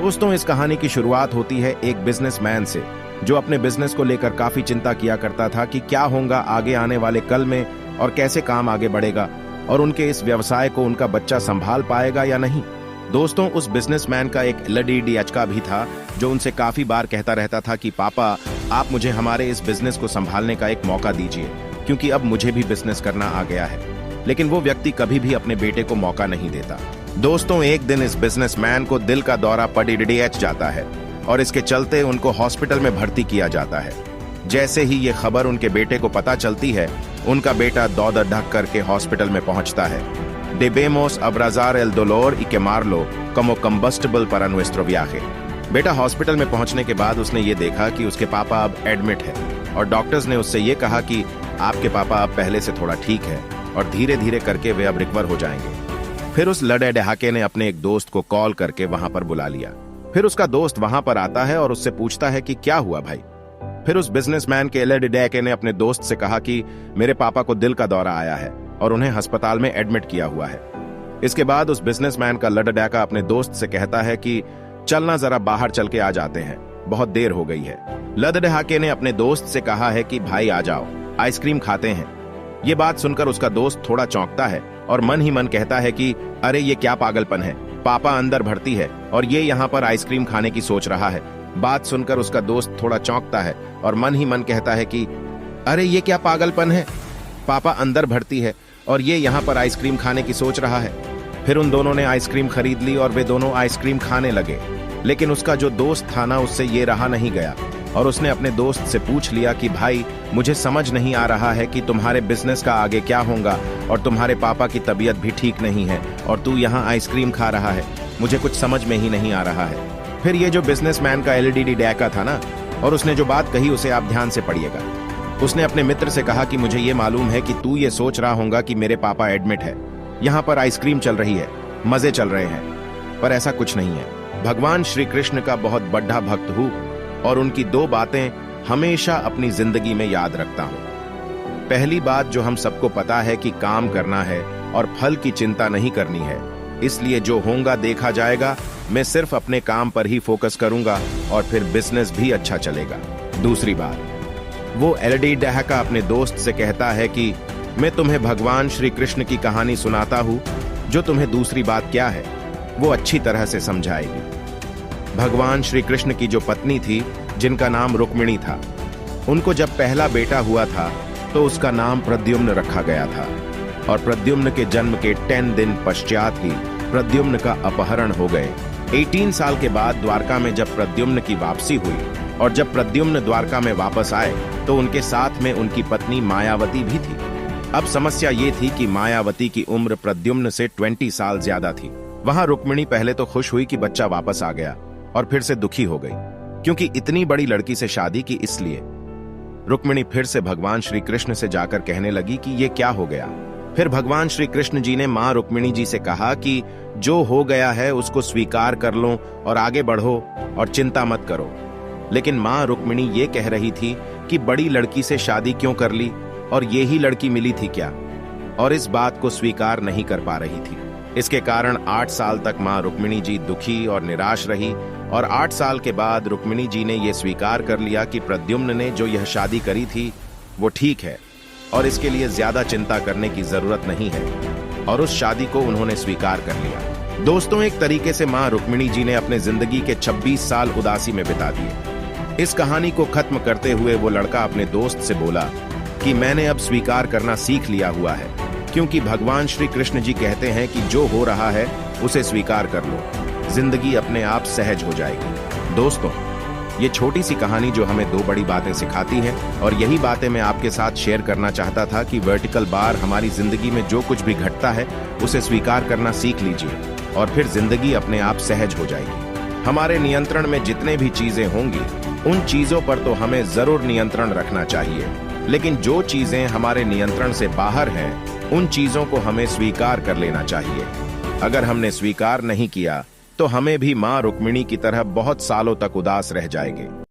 दोस्तों, इस कहानी की शुरुआत होती है एक बिजनेसमैन से जो अपने बिजनेस को लेकर काफी चिंता किया करता था कि क्या होगा आगे आने वाले कल में और कैसे काम आगे बढ़ेगा और उनके इस व्यवसाय को उनका बच्चा संभाल पाएगा या नहीं। दोस्तों, उस बिजनेसमैन का एक लड़का भी था जो उनसे काफी बार कहता रहता था कि पापा, आप मुझे हमारे इस बिजनेस को संभालने का एक मौका दीजिए क्योंकि अब मुझे भी बिजनेस करना आ गया है। लेकिन वो व्यक्ति कभी भी अपने बेटे को मौका नहीं देता। दोस्तों, एक दिन इस बिजनेसमैन को दिल का दौरा पड़ जाता है और इसके चलते उनको हॉस्पिटल में भर्ती किया जाता है। जैसे ही ये खबर उनके बेटे को पता चलती है, उनका बेटा दौड़ ढक करके हॉस्पिटल में पहुंचता है। Debemos abrazar el dolor y quemarlo como combustible para nuestro viaje। बेटा हॉस्पिटल में पहुंचने के बाद उसने ये देखा कि उसके पापा अब एडमिट है और डॉक्टर्स ने उससे ये कहा कि आपके पापा अब पहले से थोड़ा ठीक है और धीरे धीरे करके वे अब रिकवर हो जाएंगे। फिर उस लड़के ने अपने एक दोस्त को कॉल करके वहां पर बुला लिया। फिर उसका दोस्त वहां पर आता है और उससे पूछता है कि क्या हुआ भाई। फिर उस बिजनेसमैन के लड़के ने अपने दोस्त से कहा कि मेरे पापा को दिल का दौरा आया है और उन्हें अस्पताल में एडमिट किया हुआ है। इसके बाद उस बिजनेसमैन का लड़का अपने दोस्त से कहता है कि चलना जरा बाहर चल के आ जाते हैं, बहुत देर हो गई है। लड़के ने अपने दोस्त से कहा है कि भाई आ जाओ, आइसक्रीम खाते हैं। ये बात सुनकर उसका दोस्त थोड़ा चौंकता है और मन ही मन कहता है कि अरे ये क्या पागलपन है, पापा अंदर भर्ती है और ये यहाँ पर आइसक्रीम खाने की सोच रहा है। बात सुनकर उसका दोस्त थोड़ा चौंकता है और मन ही मन कहता है कि अरे ये क्या पागलपन है, पापा अंदर भर्ती है और ये यहाँ पर आइसक्रीम खाने की सोच रहा है। फिर उन दोनों ने आइसक्रीम खरीद ली और वे दोनों आइसक्रीम खाने लगे। लेकिन उसका जो दोस्त था ना, उससे ये रहा नहीं गया और उसने अपने दोस्त से पूछ लिया कि भाई, मुझे समझ नहीं आ रहा है कि तुम्हारे बिजनेस का आगे क्या होगा और तुम्हारे पापा की तबीयत भी ठीक नहीं है और तू यहाँ आइसक्रीम खा रहा है, मुझे कुछ समझ में ही नहीं आ रहा है। फिर ये जो बिजनेसमैन का लड़का था ना, और उसने जो बात कही उसे आप ध्यान से पढ़िएगा। उसने अपने मित्र से कहा कि मुझे ये मालूम है कि तू ये सोच रहा होगा कि मेरे पापा एडमिट है, यहाँ पर आइसक्रीम चल रही है, मजे चल रहे हैं, पर ऐसा कुछ नहीं है। भगवान श्री कृष्ण का बहुत बड़ा भक्त हूँ और उनकी दो बातें हमेशा अपनी जिंदगी में याद रखता हूँ। पहली बात जो हम सबको पता है कि काम करना है और फल की चिंता नहीं करनी है, इसलिए जो होगा देखा जाएगा। मैं सिर्फ अपने काम पर ही फोकस करूंगा और फिर बिजनेस भी अच्छा चलेगा। दूसरी बात, वो लड़का अपने दोस्त से कहता है कि मैं तुम्हें भगवान श्री कृष्ण की कहानी सुनाता हूँ जो तुम्हें दूसरी बात क्या है वो अच्छी तरह से समझाएगी। भगवान श्री कृष्ण की जो पत्नी थी जिनका नाम रुक्मिणी था, उनको जब पहला बेटा हुआ था तो उसका नाम प्रद्युम्न रखा गया था और प्रद्युम्न के जन्म के 10 दिन पश्चात ही प्रद्युम्न का अपहरण हो गए। 18 साल के बाद द्वारका में जब प्रद्युम्न की वापसी हुई और जब प्रद्युम्न द्वारका में वापस आए तो उनके साथ में उनकी पत्नी मायावती भी थी। अब समस्या ये थी कि मायावती की उम्र प्रद्युम्न से 20 साल ज्यादा थी। वहां रुक्मिणी पहले तो खुश हुई कि बच्चा वापस आ गया और फिर से दुखी हो गई क्योंकि इतनी बड़ी लड़की से शादी की। इसलिए रुक्मिणी फिर से भगवान श्री कृष्ण से जाकर कहने लगी कि ये क्या हो गया। फिर भगवान श्री कृष्ण जी ने मां रुक्मिणी जी से कहा कि जो हो गया है उसको स्वीकार कर लो और आगे बढ़ो और चिंता मत करो। लेकिन मां रुक्मिणी ये कह रही थी कि बड़ी लड़की से शादी क्यों कर ली और ये ही लड़की मिली थी क्या, और इस बात को स्वीकार नहीं कर पा रही थी। इसके कारण 8 साल तक मां रुक्मिणी जी दुखी और निराश रही और 8 साल के बाद रुक्मिणी जी ने यह स्वीकार कर लिया कि प्रद्युम्न ने जो यह शादी करी थी वो ठीक है और इसके लिए ज्यादा चिंता करने की जरूरत नहीं है, और उस शादी को उन्होंने स्वीकार कर लिया। दोस्तों, एक तरीके से मां रुक्मिणी जी ने अपने जिंदगी के 26 साल उदासी में बिता दिए। इस कहानी को खत्म करते हुए वो लड़का अपने दोस्त से बोला कि मैंने अब स्वीकार करना सीख लिया हुआ है क्योंकि भगवान श्री कृष्ण जी कहते हैं कि जो हो रहा है उसे स्वीकार कर लो, जिंदगी अपने आप सहज हो जाएगी। दोस्तों, ये छोटी सी कहानी जो हमें दो बड़ी बातें सिखाती है और यही बातें मैं आपके साथ शेयर करना चाहता था कि वर्टिकल बार हमारी जिंदगी में जो कुछ भी घटता है उसे स्वीकार करना सीख लीजिए और फिर जिंदगी अपने आप सहज हो जाएगी। हमारे नियंत्रण में जितने भी चीजें होंगी उन चीजों पर तो हमें जरूर नियंत्रण रखना चाहिए, लेकिन जो चीजें हमारे नियंत्रण से बाहर हैं उन चीजों को हमें स्वीकार कर लेना चाहिए। अगर हमने स्वीकार नहीं किया तो हमें भी मां रुक्मिणी की तरह बहुत सालों तक उदास रह जाएंगे।